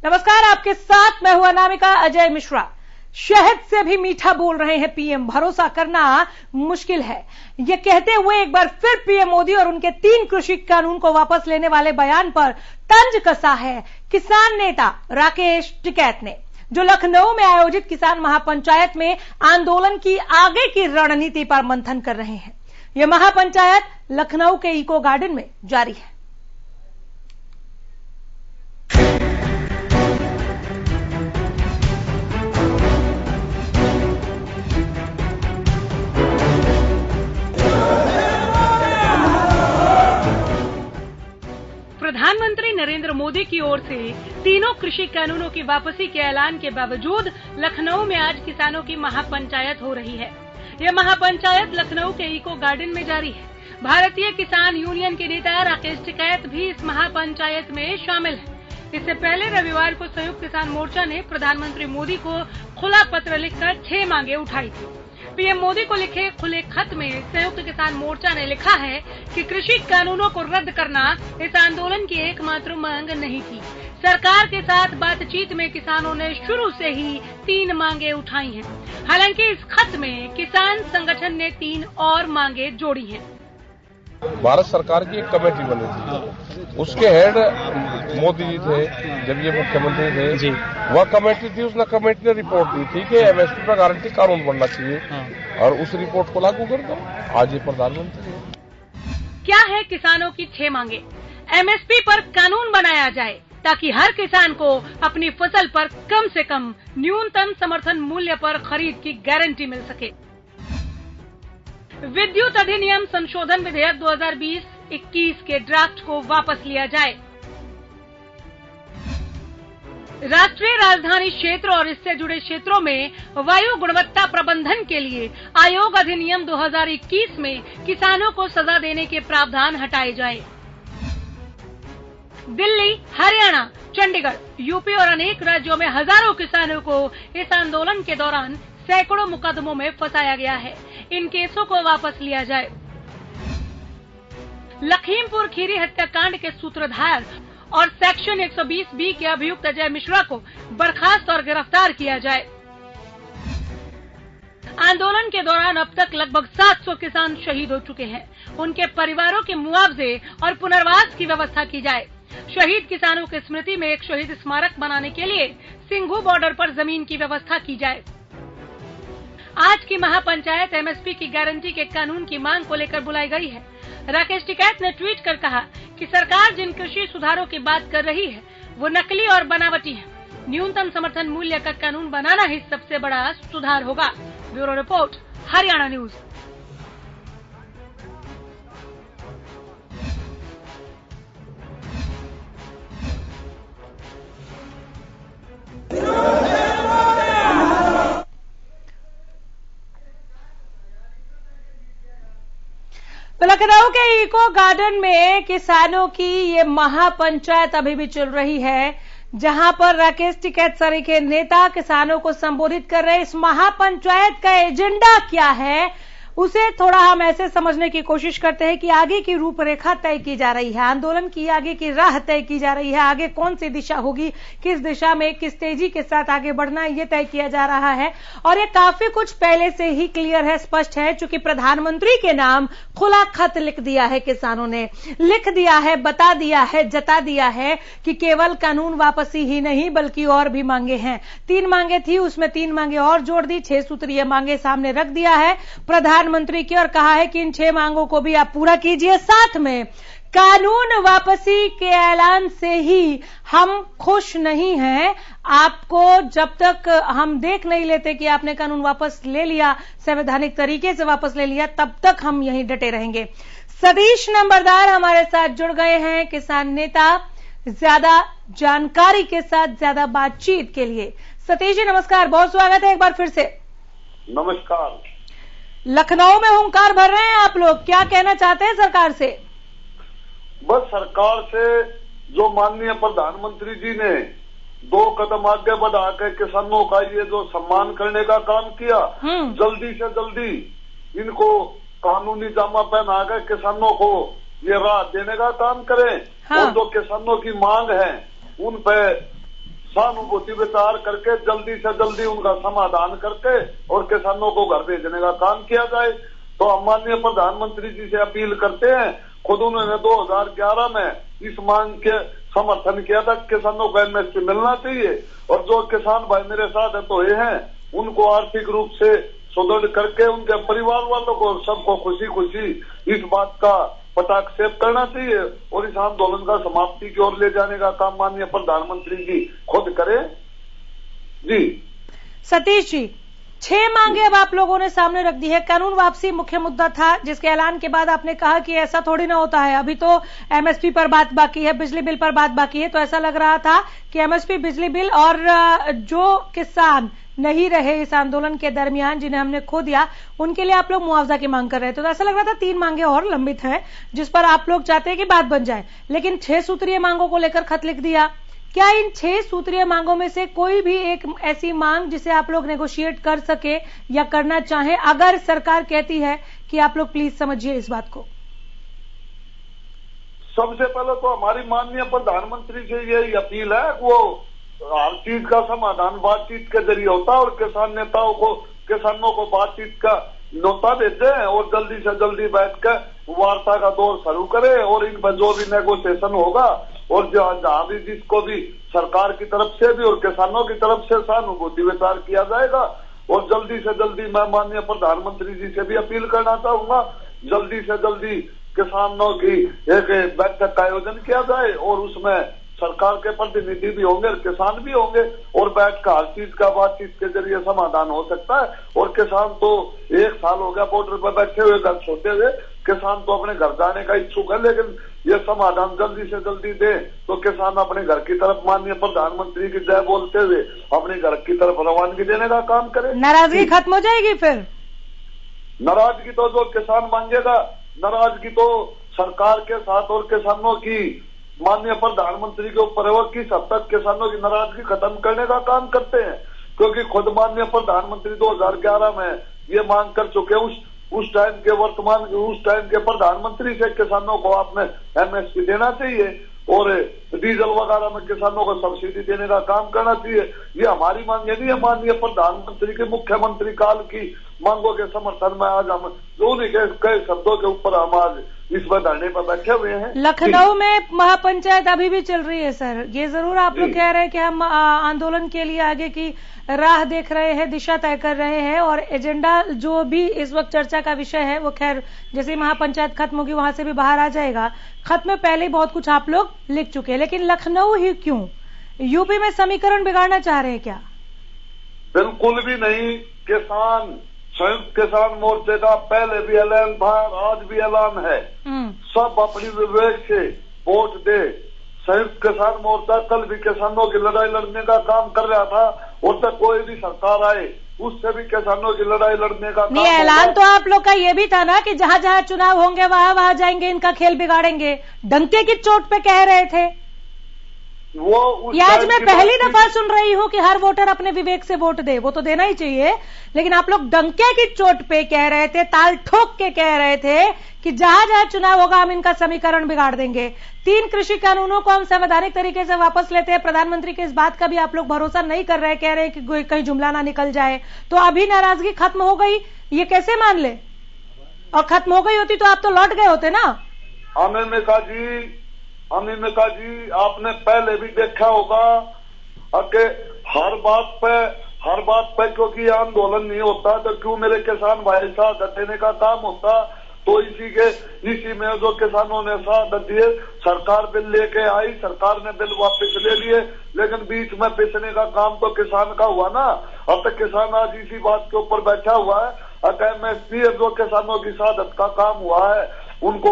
नमस्कार, आपके साथ मैं हूं अनामिका अजय मिश्रा। शहद से भी मीठा बोल रहे हैं पीएम, भरोसा करना मुश्किल है, ये कहते हुए एक बार फिर पीएम मोदी और उनके 3 कृषि कानून को वापस लेने वाले बयान पर तंज कसा है किसान नेता राकेश टिकैत ने, जो लखनऊ में आयोजित किसान महापंचायत में आंदोलन की आगे की रणनीति पर मंथन कर रहे हैं। यह महापंचायत लखनऊ के इको गार्डन में जारी है। प्रधानमंत्री नरेंद्र मोदी की ओर से तीनों कृषि कानूनों की वापसी के ऐलान के बावजूद लखनऊ में आज किसानों की महापंचायत हो रही है। यह महापंचायत लखनऊ के इको गार्डन में जारी है। भारतीय किसान यूनियन के नेता राकेश टिकैत भी इस महापंचायत में शामिल है। इससे पहले रविवार को संयुक्त किसान मोर्चा ने प्रधानमंत्री मोदी को खुला पत्र लिखकर 6 मांगे उठाई थी। पीएम मोदी को लिखे खुले खत में संयुक्त किसान मोर्चा ने लिखा है कि कृषि कानूनों को रद्द करना इस आंदोलन की एकमात्र मांग नहीं थी। सरकार के साथ बातचीत में किसानों ने शुरू से ही 3 मांगे उठाई हैं। हालांकि इस खत में किसान संगठन ने 3 और मांगे जोड़ी हैं। भारत सरकार की एक कमेटी बनी थी, उसके हेड मोदी जी थे जब ये मुख्यमंत्री थे जी। वह कमेटी थी, उसने कमेटी ने रिपोर्ट दी थी कि एमएसपी पर गारंटी कानून बनना चाहिए और उस रिपोर्ट को लागू कर दो। आज ये प्रधानमंत्री क्या है किसानों की 6 मांगे? एमएसपी पर कानून बनाया जाए ताकि हर किसान को अपनी फसल पर कम से कम न्यूनतम समर्थन मूल्य पर खरीद की गारंटी मिल सके। विद्युत अधिनियम संशोधन विधेयक 2020-21 के ड्राफ्ट को वापस लिया जाए। राष्ट्रीय राजधानी क्षेत्र और इससे जुड़े क्षेत्रों में वायु गुणवत्ता प्रबंधन के लिए आयोग अधिनियम 2021 में किसानों को सजा देने के प्रावधान हटाए जाएं। दिल्ली, हरियाणा, चंडीगढ़, यूपी और अनेक राज्यों में हजारों किसानों को इस आंदोलन के दौरान सैकड़ों मुकदमों में फंसाया गया है। इन केसों को वापस लिया जाए। लखीमपुर खीरी हत्याकांड के सूत्रधार और सेक्शन 120B के अभियुक्त अजय मिश्रा को बर्खास्त और गिरफ्तार किया जाए। आंदोलन के दौरान अब तक लगभग 700 किसान शहीद हो चुके हैं। उनके परिवारों के मुआवजे और पुनर्वास की व्यवस्था की जाए। शहीद किसानों की स्मृति में एक शहीद स्मारक बनाने के लिए सिंघू बॉर्डर पर जमीन की व्यवस्था की जाए। आज की महापंचायत एमएसपी की गारंटी के कानून की मांग को लेकर बुलाई गई है। राकेश टिकैत ने ट्वीट कर कहा कि सरकार जिन कृषि सुधारों की बात कर रही है वो नकली और बनावटी है। न्यूनतम समर्थन मूल्य का कानून बनाना ही सबसे बड़ा सुधार होगा। Bureau report, Haryana news. Lucknow के इको गार्डन में किसानों की ये महापंचायत अभी भी चल रही है, जहां पर राकेश टिकैत सरी के नेता किसानों को संबोधित कर रहे हैं। इस महापंचायत का एजेंडा क्या है, उसे थोड़ा हम ऐसे समझने की कोशिश करते हैं कि आगे की रूपरेखा तय की जा रही है, आंदोलन की आगे की राह तय की जा रही है, आगे कौन सी दिशा होगी, किस दिशा में किस तेजी के साथ आगे बढ़ना है, ये तय किया जा रहा है। और ये काफी कुछ पहले से ही क्लियर है, स्पष्ट है, चूंकि प्रधानमंत्री के नाम खुला खत लिख दिया है, किसानों ने लिख दिया है, बता दिया है, जता दिया है कि केवल कानून वापसी ही नहीं बल्कि और भी मांगे हैं। 3 मांगे थी, उसमें 3 मांगे और जोड़ दी, 6 सूत्रीय मांगे सामने रख दिया है प्रधानमंत्री की और कहा है कि इन 6 मांगों को भी आप पूरा कीजिए। साथ में कानून वापसी के ऐलान से ही हम खुश नहीं हैं, आपको जब तक हम देख नहीं लेते कि आपने कानून वापस ले लिया, संवैधानिक तरीके से वापस ले लिया, तब तक हम यहीं डटे रहेंगे। सतीश नंबरदार हमारे साथ जुड़ गए हैं, किसान नेता, ज्यादा जानकारी के साथ ज्यादा बातचीत के लिए। सतीश जी नमस्कार, बहुत स्वागत है एक बार फिर से। नमस्कार। लखनऊ में हुंकार भर रहे हैं आप लोग, क्या कहना चाहते हैं सरकार से? बस सरकार से जो माननीय प्रधानमंत्री जी ने 2 कदम आगे बढ़ा के किसानों का ये जो सम्मान करने का काम किया, जल्दी से जल्दी इनको कानूनी जामा पहना कर किसानों को ये राहत देने का काम करें। और जो किसानों की मांग है उन पे सहानुभूति विचार करके जल्दी से जल्दी उनका समाधान करके और किसानों को घर भेजने का काम किया जाए। तो हम माननीय प्रधानमंत्री जी से अपील करते हैं, खुद उन्होंने 2011 में इस मांग के समर्थन किया था, किसानों को एमएसपी मिलना चाहिए और जो किसान भाई मेरे साथ हुए हैं उनको आर्थिक रूप से सुदृढ़ करके उनके परिवार वालों को सबको खुशी खुशी इस बात का पटाक्षेप करना चाहिए और इस आंदोलन का समाप्ति की ओर ले जाने का काम माननीय प्रधानमंत्री जी खुद करें। जी सतीश जी, 6 मांगे अब आप लोगों ने सामने रख दी है। कानून वापसी मुख्य मुद्दा था, जिसके ऐलान के बाद आपने कहा कि ऐसा थोड़ी ना होता है, अभी तो एमएसपी पर बात बाकी है, बिजली बिल पर बात बाकी है। तो ऐसा लग रहा था कि एमएसपी, बिजली बिल और जो किसान नहीं रहे इस आंदोलन के दरमियान, जिन्हें हमने खो दिया, उनके लिए आप लोग मुआवजा की मांग कर रहे थे। तो ऐसा लग रहा था 3 मांगे और लंबित हैं जिस पर आप लोग चाहते हैं कि बात बन जाए, लेकिन 6 सूत्रीय मांगों को लेकर खत लिख दिया। क्या इन 6 सूत्रीय मांगों में से कोई भी एक ऐसी मांग जिसे आप लोग नेगोशिएट कर सके या करना चाहें, अगर सरकार कहती है कि आप लोग प्लीज समझिए इस बात को? सबसे पहले तो हमारी माननीय प्रधानमंत्री से यही अपील है, वो हर चीज का समाधान बातचीत के जरिए होता है और किसानों को बातचीत का न्योता देते हैं और जल्दी से जल्दी बैठकर वार्ता का दौर शुरू करे और इन पर जो भी नेगोशिएशन होगा और जहां भी जिसको भी सरकार की तरफ से भी और किसानों की तरफ से सहानुभूति विचार किया जाएगा। और जल्दी से जल्दी मैं माननीय प्रधानमंत्री जी से भी अपील करना चाहूंगा, जल्दी से जल्दी किसानों की एक बैठक का आयोजन किया जाए और उसमें सरकार के प्रतिनिधि भी होंगे, किसान भी होंगे और बैठकर हर चीज का बातचीत के जरिए समाधान हो सकता है। और किसान तो 1 साल हो गया बॉर्डर पर बैठे हुए, घर छोटे हुए, किसान तो अपने घर जाने का इच्छुक है, लेकिन ये समाधान जल्दी से जल्दी दे तो किसान अपने घर की तरफ माननीय प्रधानमंत्री की जय बोलते हुए अपने घर की तरफ रवानगी देने का काम करे। नाराजगी खत्म हो जाएगी फिर? नाराजगी तो जो किसान मांगेगा, नाराजगी तो सरकार के साथ और किसानों की माननीय प्रधानमंत्री के ऊपर है, वो किस हद तक किसानों की नाराजगी खत्म करने का काम करते हैं, क्योंकि खुद माननीय प्रधानमंत्री 2011 में ये मांग कर चुके उस टाइम के प्रधानमंत्री से किसानों को आपने एमएसपी देना चाहिए और डीजल वगैरह में किसानों को सब्सिडी देने का काम करना चाहिए। ये हमारी मांग नहीं है, माननीय प्रधानमंत्री के मुख्यमंत्री काल की मांगों के समर्थन में आज हम उन्हीं के कई शब्दों के ऊपर हम आज इस पर धरने पर बैठे हुए हैं। लखनऊ में महापंचायत अभी भी चल रही है सर, ये जरूर आप लोग कह रहे हैं कि हम आंदोलन के लिए आगे की राह देख रहे हैं, दिशा तय कर रहे हैं और एजेंडा जो भी इस वक्त चर्चा का विषय है वो खैर जैसे ही महापंचायत खत्म होगी वहां से भी बाहर आ जाएगा। खत में पहले ही बहुत कुछ आप लोग लिख चुके हैं, लेकिन लखनऊ ही क्यों? यूपी में समीकरण बिगाड़ना चाह रहे हैं क्या? बिल्कुल भी नहीं। संयुक्त किसान मोर्चे का पहले भी ऐलान था, आज भी ऐलान है, सब अपनी विवेक से वोट दे। संयुक्त किसान मोर्चा कल भी किसानों की लड़ाई लड़ने का काम कर रहा था और तक कोई भी सरकार आए उससे भी किसानों की लड़ाई लड़ने का काम। ऐलान तो आप लोग का ये भी था ना कि जहां जहां चुनाव होंगे वहां जाएंगे, इनका खेल बिगाड़ेंगे, डंके की चोट पे कह रहे थे। ये आज मैं पहली दफा सुन रही हूं कि हर वोटर अपने विवेक से वोट दे, वो तो देना ही चाहिए, लेकिन आप लोग डंके की चोट पे कह रहे थे, ताल ठोक के कह रहे थे कि जहां जहां चुनाव होगा हम इनका समीकरण बिगाड़ देंगे। 3 कृषि कानूनों को हम संवैधानिक तरीके से वापस लेते हैं। प्रधानमंत्री के इस बात का भी आप लोग भरोसा नहीं कर रहे, कह रहे हैं कि कहीं जुमला ना निकल जाए। तो अभी नाराजगी खत्म हो गई, ये कैसे मान ले? और खत्म हो गई होती तो आप तो लौट गए होते ना। अमीमिका जी, आपने पहले भी देखा होगा कि हर बात पे क्योंकि आंदोलन नहीं होता तो क्यों मेरे किसान भाई साथ देने का काम होता, तो इसी में जो किसानों ने साथ दिए, सरकार बिल लेके आई, सरकार ने बिल वापस ले लिए, लेकिन बीच में पिसने का काम तो किसान का हुआ ना। अब तक किसान आज इसी बात के ऊपर बैठा हुआ है। एमएसपी जो किसानों की साधत का काम हुआ है उनको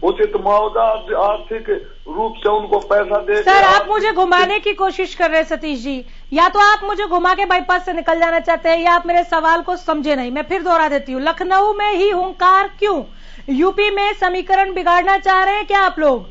उचित मुआवजा आर्थिक रूप से उनको पैसा दे। सर, आप मुझे घुमाने की कोशिश कर रहे हैं सतीश जी, या तो आप मुझे घुमा के बाईपास से निकल जाना चाहते हैं या आप मेरे सवाल को समझे नहीं। मैं फिर दोहरा देती हूँ, लखनऊ में ही हुंकार क्यों? यूपी में समीकरण बिगाड़ना चाह रहे हैं क्या आप लोग?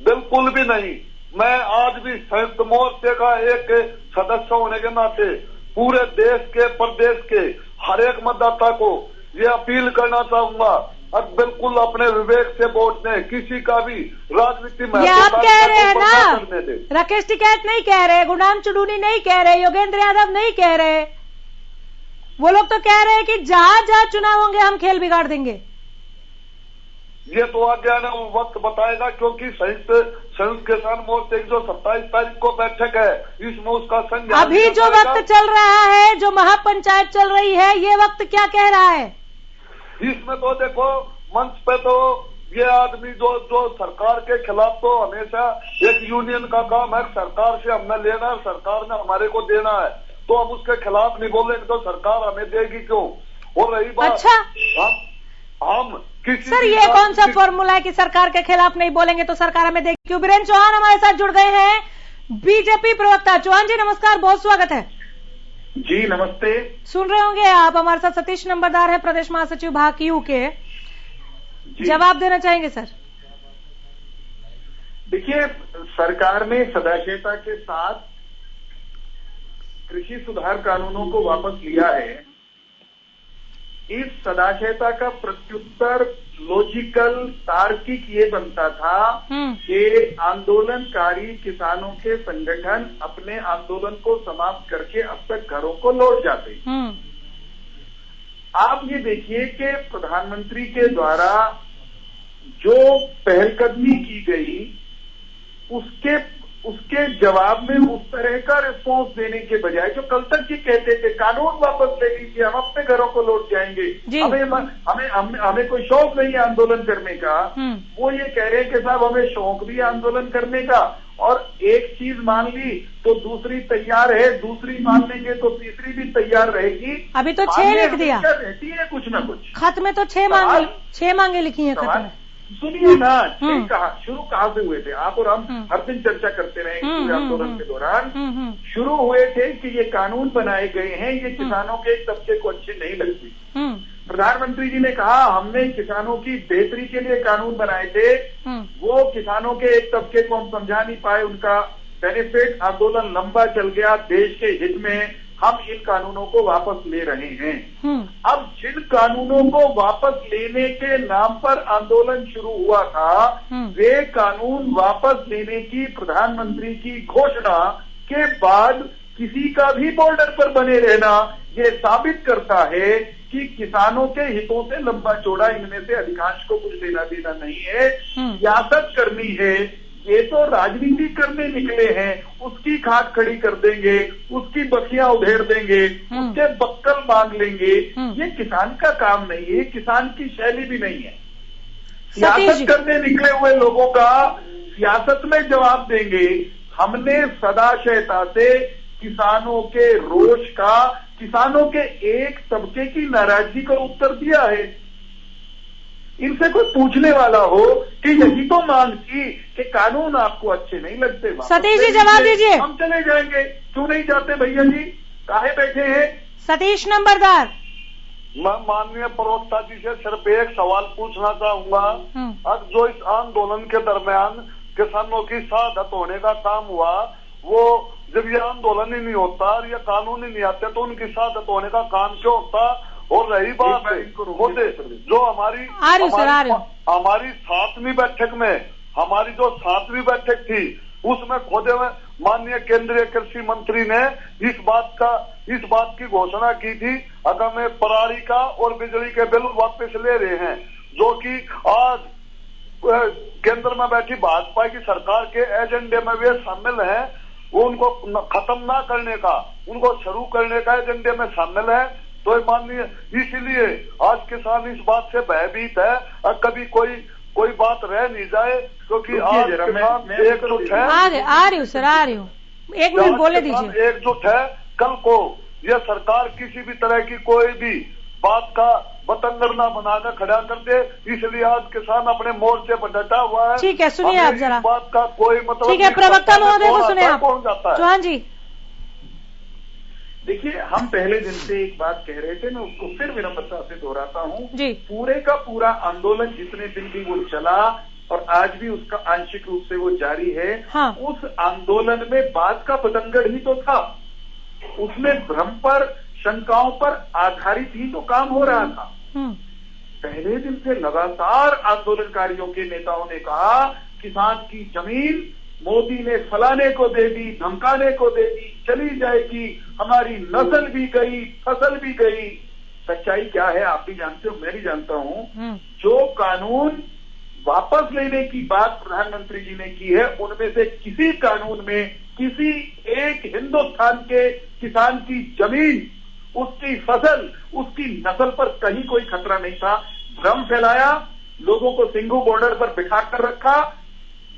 बिल्कुल भी नहीं। मैं आज भी संयुक्त मोर्चे का एक सदस्य होने के नाते पूरे देश के प्रदेश के हर एक मतदाता को ये अपील करना चाहूंगा, अब बिल्कुल अपने विवेक से वोट दें, किसी का भी राजनीति में ये आप कह रहे हैं ना, राकेश टिकैत नहीं कह रहे, गुलाम चुड़ूनी नहीं कह रहे, योगेंद्र यादव नहीं कह रहे, वो लोग तो कह रहे हैं कि जहां जहां चुनाव होंगे हम खेल बिगाड़ देंगे। ये तो आगे आने वक्त बताएगा, क्योंकि संयुक्त किसान मोर्चे की जो 27 तारीख को बैठक है, इसमें उसका संज्ञान अभी जो वक्त चल रहा है, जो महापंचायत चल रही है, ये वक्त क्या कह रहा है? इसमें तो देखो मंच पे तो ये आदमी जो सरकार के खिलाफ तो हमेशा एक यूनियन का काम है, सरकार से हमने लेना है, सरकार ने हमारे को देना है, तो हम उसके खिलाफ नहीं बोलेंगे तो सरकार हमें देगी क्यों? और रही बात, अच्छा हम सर ये कौन सा फॉर्मूला है कि सरकार के खिलाफ नहीं बोलेंगे तो सरकार हमें देगी क्यों? बीरेन्द्र चौहान हमारे साथ जुड़ गए हैं, बीजेपी प्रवक्ता। चौहान जी नमस्कार, बहुत स्वागत है। जी नमस्ते। सुन रहे होंगे आप, हमारे साथ सतीश नंबरदार है, प्रदेश महासचिव भाकयू के, जवाब देना चाहेंगे सर? देखिए, सरकार ने सदाशयता के साथ कृषि सुधार कानूनों को वापस लिया है। इस सदाशयता का प्रत्युत्तर लॉजिकल तार्किक ये बनता था कि आंदोलनकारी किसानों के संगठन अपने आंदोलन को समाप्त करके अब तक घरों को लौट जाते। आप ये देखिए कि प्रधानमंत्री के द्वारा जो पहलकदमी की गई, उसके जवाब में उस तरह का रिस्पॉन्स देने के बजाय जो कल तक ये कहते थे कानून वापस ले लीजिए, हम अपने घरों को लौट जाएंगे, हमें कोई शौक नहीं है आंदोलन करने का, वो ये कह रहे हैं कि साहब हमें शौक भी है आंदोलन करने का, और एक चीज मान ली तो दूसरी तैयार है, दूसरी मान लेंगे तो तीसरी भी तैयार रहेगी। अभी तो 6 लिख दिया, रहती है कुछ ना कुछ। खत में तो 6 मांगे लिखी है खत में। सुनिए ना, शुरू कहाँ से हुए थे? आप और हम हर दिन चर्चा करते रहे पूरे आंदोलन के दौरान। शुरू हुए थे कि ये कानून बनाए गए हैं, ये किसानों के एक तबके को अच्छे नहीं लगती। प्रधानमंत्री जी ने कहा हमने किसानों की बेहतरी के लिए कानून बनाए थे, वो किसानों के एक तबके को हम समझा नहीं पाए, उनका बेनिफिट, आंदोलन लंबा चल गया, देश के हित में हम इन कानूनों को वापस ले रहे हैं। अब जिन कानूनों को वापस लेने के नाम पर आंदोलन शुरू हुआ था, वे कानून वापस लेने की प्रधानमंत्री की घोषणा के बाद किसी का भी बॉर्डर पर बने रहना ये साबित करता है कि किसानों के हितों से लंबा चौड़ा इनमें से अधिकांश को कुछ लेना देना नहीं है। सियासत करनी है, ये तो राजनीति करने निकले हैं, उसकी खाक खड़ी कर देंगे, उसकी बखियां उधेड़ देंगे, उसके बक्कल मांग लेंगे, ये किसान का काम नहीं है, किसान की शैली भी नहीं है। सियासत करने निकले हुए लोगों का सियासत में जवाब देंगे। हमने सदाशयता से किसानों के रोष का, किसानों के एक तबके की नाराजगी का उत्तर दिया है। इनसे कोई पूछने वाला हो कि यही तो मांग थी कि कानून आपको अच्छे नहीं लगते, सतीश जी जवाब दीजिए। हम चले जाएंगे, क्यों नहीं जाते भैया जी, काहे बैठे हैं? सतीश नंबरदार। मैं माननीय प्रवक्ता जी से सिर्फ एक सवाल पूछना चाहूंगा। अब जो इस आंदोलन के दरमियान किसानों की शहादत होने का काम हुआ, वो जब ये आंदोलन ही नहीं होता और ये कानून ही नहीं आते तो उनकी शहादत होने का काम क्यों होता? और रही बात जो हमारी 7वीं बैठक में, हमारी जो 7वीं बैठक थी, उसमें खुद माननीय केंद्रीय कृषि मंत्री ने इस बात की घोषणा की थी, अगर मैं पराली का और बिजली के बिल वापस ले रहे हैं, जो कि आज केंद्र में बैठी भाजपा की सरकार के एजेंडे में वे शामिल हैं, वो उनको खत्म ना करने का, उनको शुरू करने का एजेंडे में शामिल है। तो माननीय, इसलिए आज किसान इस बात से भयभीत है और कभी कोई बात रह नहीं जाए, क्योंकि आज किसान एकजुट है। आ रही हूँ सर, आ रही हूँ, 1 मिनट बोले दीजिए। एकजुट है, कल को यह सरकार किसी भी तरह की कोई भी बात का बतंगड़ ना बनाकर खड़ा कर दे, इसलिए आज किसान अपने मोर्चे पर डटा हुआ है। ठीक है, सुनिए आप जरा, बात का कोई मतलब। ठीक है, प्रवक्ता महोदय को सुने आप। चौहान जी देखिए, हम पहले दिन से एक बात कह रहे थे, मैं उसको फिर विनम्रता से दोहराता हूँ। पूरे का पूरा आंदोलन जितने दिन भी वो चला और आज भी उसका आंशिक रूप से वो जारी है। उस आंदोलन में बात का बतंगड़ ही तो था, उसमें भ्रम पर, शंकाओं पर आधारित ही तो काम हो रहा था। पहले दिन से लगातार आंदोलनकारियों के नेताओं ने कहा किसान की जमीन मोदी ने फलाने को दे दी, धमकाने को दे दी, चली जाएगी, हमारी नस्ल भी गई, फसल भी गई। सच्चाई क्या है आप भी जानते हो, मैं भी जानता हूं। जो कानून वापस लेने की बात प्रधानमंत्री जी ने की है, उनमें से किसी कानून में किसी एक हिंदुस्तान के किसान की जमीन, उसकी फसल, उसकी नस्ल पर कहीं कोई खतरा नहीं था। भ्रम फैलाया, लोगों को सिंघू बॉर्डर पर बिठा कर रखा,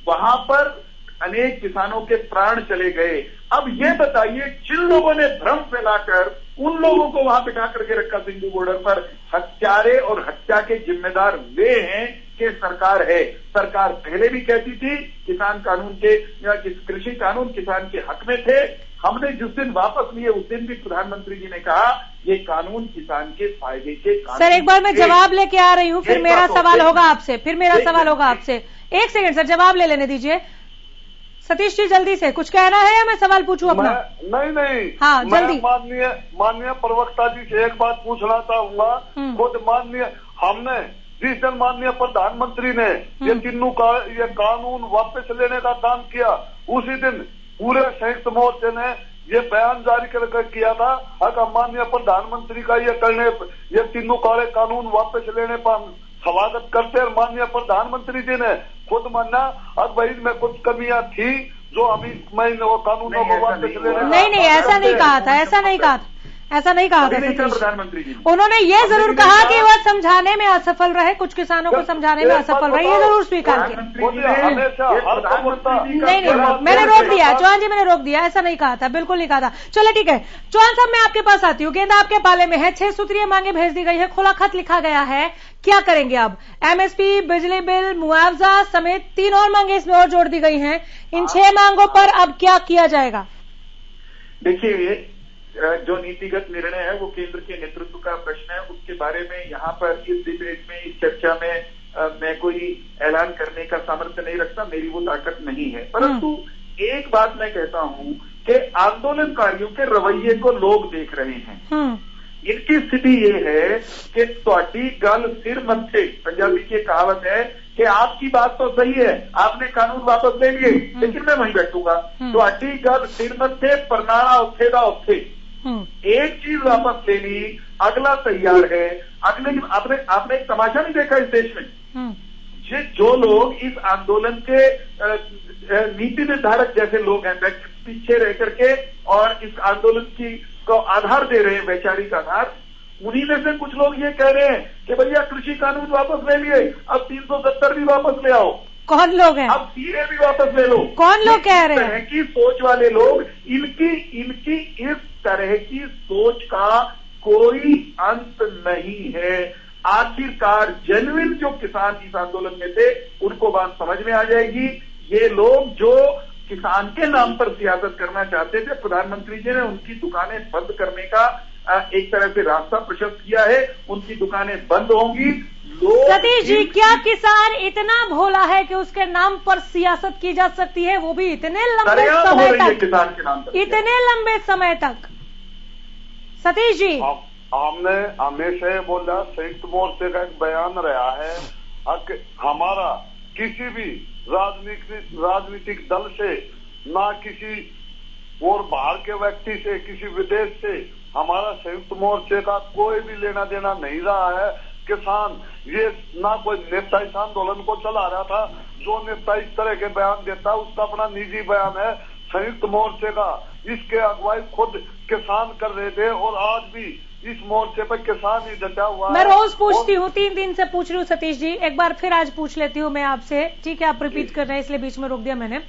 वहां पर अनेक किसानों के प्राण चले गए। अब ये बताइए, जिन लोगों ने भ्रम फैलाकर उन लोगों को वहां बिठा करके रखा सिंघू बॉर्डर पर, हत्यारे और हत्या के जिम्मेदार वे हैं कि सरकार है। सरकार पहले भी कहती थी किसान कानून के या कृषि कानून किसान के हक में थे। हमने जिस दिन वापस लिए उस दिन भी प्रधानमंत्री जी ने कहा ये कानून किसान के फायदे के कानून। सर एक बार मैं जवाब लेके आ रही हूँ, फिर मेरा सवाल होगा आपसे, एक सेकंड सर, जवाब ले लेने दीजिए। सतीश जी जल्दी से कुछ कहना है या मैं सवाल पूछूं अपना? नहीं हाँ जल्दी। माननीय प्रवक्ता जी से एक बात पूछना चाहूंगा। खुद माननीय हमने जिस दिन माननीय प्रधानमंत्री ने ये तीनों का ये कानून वापस लेने का काम किया, उसी दिन पूरे संयुक्त मोर्चे ने ये बयान जारी करके किया था अगर माननीय प्रधानमंत्री का ये तीनों काले कानून वापस लेने पर स्वागत करते हैं। माननीय प्रधानमंत्री जी ने खुद माना अब भाई में कुछ कमियां थी जो अभी मैंने वो कानूनों को वापस लेने। नहीं ऐसा नहीं कहा था, ऐसा नहीं कहा था प्रधानमंत्री जी। उन्होंने ये जरूर कहा कि वह समझाने में असफल रहे, कुछ किसानों को समझाने में असफल रहे, ये जरूर स्वीकार किया। नहीं मैंने रोक दिया चौहान जी, मैंने रोक दिया, ऐसा नहीं कहा था, बिल्कुल नहीं कहा था। चलो ठीक है चौहान साहब, मैं आपके पास आती हूँ। गेंदा आपके पाले में है, 6 सूत्रीय मांगे भेज दी गई है, खुला खत लिखा गया है, क्या करेंगे अब? एमएसपी, बिजली बिल, मुआवजा समेत 3 और मांगे इसमें और जोड़ दी गई हैं। इन 6 मांगों पर अब क्या किया जाएगा? देखिए, जो नीतिगत निर्णय है वो केंद्र के नेतृत्व का प्रश्न है। उसके बारे में यहाँ पर इस डिबेट में, इस चर्चा में मैं कोई ऐलान करने का सामर्थ्य नहीं रखता, मेरी वो ताकत नहीं है। परंतु एक बात मैं कहता हूँ कि आंदोलनकारियों के रवैये को लोग देख रहे हैं। इनकी स्थिति ये है कि त्वाटी गल सिर मत्थे, पंजाबी की कहावत है कि आपकी बात तो सही है, आपने कानून वापस ले लिए, लेकिन मैं वहीं बैठूंगा। त्वाटी गल सिर मत्थे, परनाड़ा उठे दा उठे। एक चीज वापस ले ली, अगला तैयार है। अगले आपने एक तमाशा नहीं देखा इस देश में? जो लोग इस आंदोलन के नीति निर्धारक जैसे लोग हैं, पीछे रह करके और इस आंदोलन को आधार दे रहे हैं, वैचारिक आधार, उन्हीं में से कुछ लोग ये कह रहे हैं कि भैया कृषि कानून वापस ले लिए, अब 370 भी वापस ले आओ। कौन लोग हैं? अब सीए भी वापस ले लो। कौन लोग कह रहे हैं? इस तरह की सोच वाले लोग, इनकी इस तरह की सोच का कोई अंत नहीं है। आखिरकार जेन्युइन जो किसान इस आंदोलन में थे उनको बात समझ में आ जाएगी। ये लोग जो किसान के नाम पर सियासत करना चाहते थे, प्रधानमंत्री जी ने उनकी दुकानें बंद करने का एक तरह से रास्ता प्रशस्त किया है, उनकी दुकानें बंद होंगी। सतीश जी, क्या किसान इतना भोला है कि उसके नाम पर सियासत की जा सकती है, वो भी इतने लंबे समय तक? किसान के नाम पर इतने लंबे समय तक? सतीश जी, हमने हमेशा बोला, संयुक्त मोर्चे का एक बयान रहा है, हमारा किसी भी राजनीतिक दल से, ना किसी और बाहर के व्यक्ति से, किसी विदेश से हमारा संयुक्त मोर्चे का कोई भी लेना देना नहीं रहा है। किसान ये ना कोई नेता इस आंदोलन को चला रहा था, जो नेता इस तरह के बयान देता है उसका अपना निजी बयान है। संयुक्त मोर्चे का इसके अगुवाई खुद किसान कर रहे थे और आज भी इस मोर्चे पर किसान ही डटा हुआ है। मैं रोज पूछती हूँ, 3 दिन से पूछ रही हूँ सतीश जी, एक बार फिर आज पूछ लेती हूँ मैं आपसे, ठीक है? आप रिपीट कर रहे हैं इसलिए बीच में रोक दिया मैंने।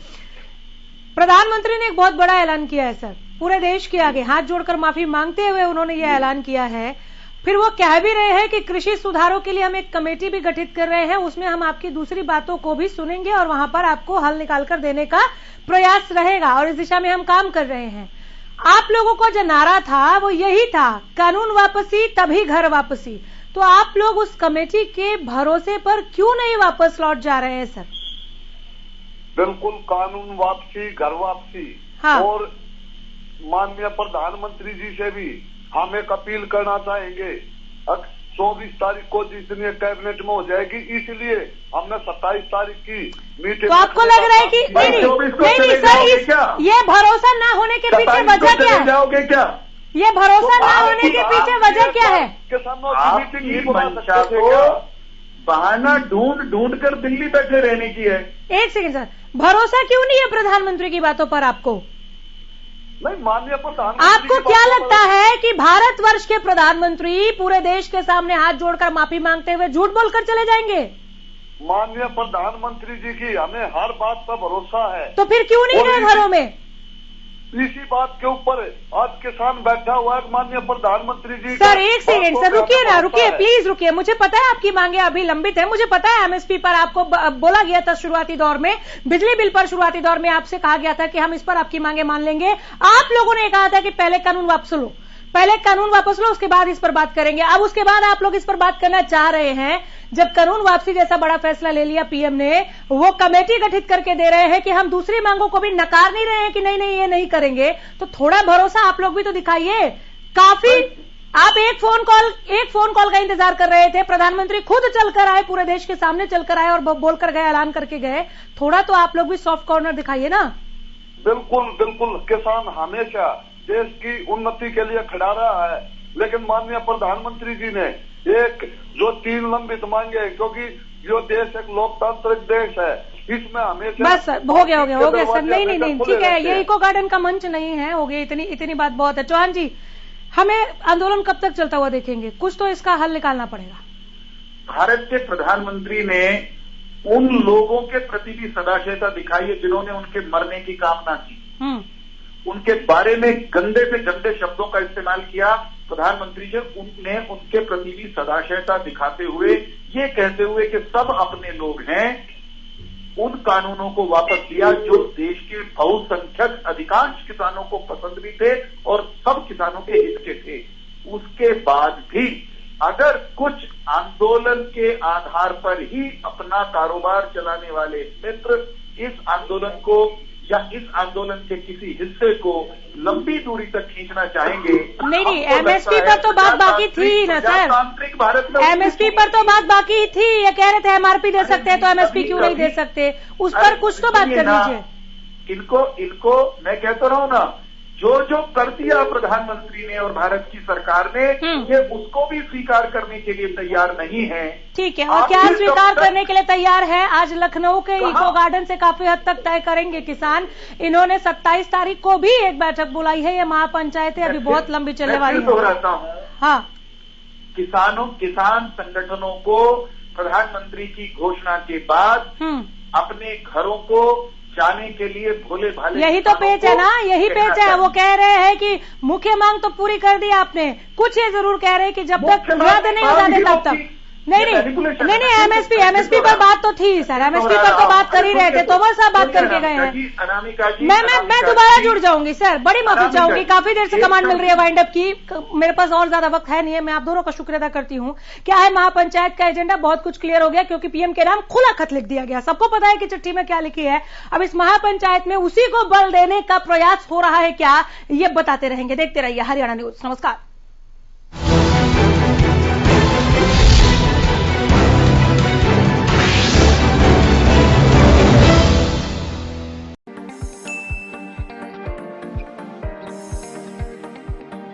प्रधानमंत्री ने एक बहुत बड़ा ऐलान किया है सर, पूरे देश के आगे हाथ जोड़कर माफी मांगते हुए उन्होंने ये ऐलान किया है। फिर वो कह भी रहे हैं कि कृषि सुधारों के लिए हम एक कमेटी भी गठित कर रहे हैं, उसमें हम आपकी दूसरी बातों को भी सुनेंगे और वहां पर आपको हल निकालकर देने का प्रयास रहेगा और इस दिशा में हम काम कर रहे हैं। आप लोगों का जो नारा था वो यही था, कानून वापसी तभी घर वापसी। तो आप लोग उस कमेटी के भरोसे पर क्यों नहीं वापस लौट जा रहे हैं सर? बिल्कुल, कानून वापसी, घर वापसी। हाँ। और माननीय प्रधानमंत्री जी से भी हम एक अपील करना चाहेंगे। 24 तारीख को जितनी कैबिनेट में हो जाएगी, इसलिए हमने 27 तारीख की मीटिंग। तो आपको लग रहा है कि नहीं सर, ये भरोसा ना होने के पीछे वजह क्या है? जाओगे क्या? ये भरोसा ना होने के पीछे वजह क्या है? किसानों की मीटिंग नहीं बुला सकते थे को क्या? बहाना ढूंढ कर दिल्ली बैठे रहने की है। एक सेकंड सर, भरोसा क्यों नहीं है प्रधानमंत्री की बातों पर आपको? नहीं, माननीय प्रधानमंत्री आपको क्या लगता है कि भारतवर्ष के प्रधानमंत्री पूरे देश के सामने हाथ जोड़कर माफी मांगते हुए झूठ बोलकर चले जाएंगे? माननीय प्रधानमंत्री जी की हमें हर बात पर भरोसा है। तो फिर क्यों नहीं गए घरों में? इसी बात के ऊपर आज किसान बैठा हुआ है माननीय प्रधानमंत्री जी। सर एक सेकंड सर, रुकिए ना, रुकिए प्लीज रुकिए। मुझे पता है आपकी मांगे अभी लंबित है, मुझे पता है एमएसपी पर आपको बोला गया था शुरुआती दौर में, बिजली बिल पर शुरुआती दौर में आपसे कहा गया था कि हम इस पर आपकी मांगे मान लेंगे। आप लोगों ने कहा था कि पहले कानून वापस लो, पहले कानून वापस लो, उसके बाद इस पर बात करेंगे। अब उसके बाद आप लोग इस पर बात करना चाह रहे हैं। जब कानून वापसी जैसा बड़ा फैसला ले लिया पीएम ने, वो कमेटी गठित करके दे रहे हैं कि हम दूसरी मांगों को भी नकार नहीं रहे हैं कि नहीं ये नहीं करेंगे, तो थोड़ा भरोसा आप लोग भी तो दिखाइए। काफी आप एक फोन कॉल का इंतजार कर रहे थे, प्रधानमंत्री खुद चलकर आए, पूरे देश के सामने चलकर आए और बोलकर गए, ऐलान करके गए। थोड़ा तो आप लोग भी सॉफ्ट कॉर्नर दिखाइए ना। बिल्कुल बिल्कुल, किसान हमेशा देश की उन्नति के लिए खड़ा रहा है, लेकिन माननीय प्रधानमंत्री जी ने एक जो 3 लंबित मांगे, क्योंकि जो देश एक लोकतांत्रिक देश है, इसमें हमेशा बस सर हो गया सर। नहीं ठीक है, ये इको गार्डन का मंच नहीं है, हो गया, इतनी बात बहुत है। चौहान जी, हमें आंदोलन कब तक चलता हुआ देखेंगे? कुछ तो इसका हल निकालना पड़ेगा। भारत के प्रधानमंत्री ने उन लोगों के प्रति भी सदाशयता दिखाई है जिन्होंने उनके मरने की कामना की, उनके बारे में गंदे से गंदे शब्दों का इस्तेमाल किया। प्रधानमंत्री जी ने उनके प्रति भी सदाशयता दिखाते हुए, ये कहते हुए कि सब अपने लोग हैं, उन कानूनों को वापस लिया जो देश के बहुसंख्यक अधिकांश किसानों को पसंद भी थे और सब किसानों के हित के थे। उसके बाद भी अगर कुछ आंदोलन के आधार पर ही अपना कारोबार चलाने वाले मित्र इस आंदोलन को या इस आंदोलन के किसी हिस्से को लंबी दूरी तक खींचना चाहेंगे, नहीं, एमएसपी पर तो बात बाकी थी ना सर। तांत्रिक भारत में एमएसपी पर तो बात बाकी थी, ये कह रहे थे एमआरपी दे सकते हैं, तो एमएसपी क्यों नहीं दे सकते? उस पर कुछ तो बात कर लीजिए। इनको मैं कहता रहा हूं ना, जो कर दिया प्रधानमंत्री ने और भारत की सरकार ने, ये उसको भी स्वीकार करने के लिए तैयार नहीं है। ठीक है, और क्या स्वीकार करने के लिए तैयार है? आज लखनऊ के इको गार्डन से काफी हद तक तय करेंगे किसान। इन्होंने 27 तारीख को भी एक बैठक बुलाई है। ये महापंचायतें अभी बहुत लंबी चलने वाली है। दोहराता हूँ, हाँ, किसान संगठनों को प्रधानमंत्री की घोषणा के बाद अपने घरों को जाने के लिए भोले भाले, यही तो पेच है ना, यही पेच है। वो कह रहे हैं कि मुख्य मांग तो पूरी कर दी आपने, कुछ ये जरूर कह रहे हैं कि जब तक रद्द नहीं हो जाते तब तक नहीं, एमएसपी पर बात तो थी सर, एमएसपी पर तो बात कर ही रहे थे, तोमर साहब बात करके गए हैं। मैं दोबारा जुड़ जाऊंगी सर, बड़ी माफी चाहूंगी, काफी देर से कमांड मिल रही है वाइंड अप की, मेरे पास और ज्यादा वक्त है नहीं है। मैं आप दोनों का शुक्रिया अदा करती हूँ। क्या है महापंचायत का एजेंडा? बहुत कुछ क्लियर हो गया, क्योंकि पीएम के नाम खुला खत लिख दिया गया, सबको पता है कि चिट्ठी में क्या लिखी है। अब इस महापंचायत में उसी को बल देने का प्रयास हो रहा है क्या, ये बताते रहेंगे। देखते रहिए हरियाणा न्यूज। नमस्कार।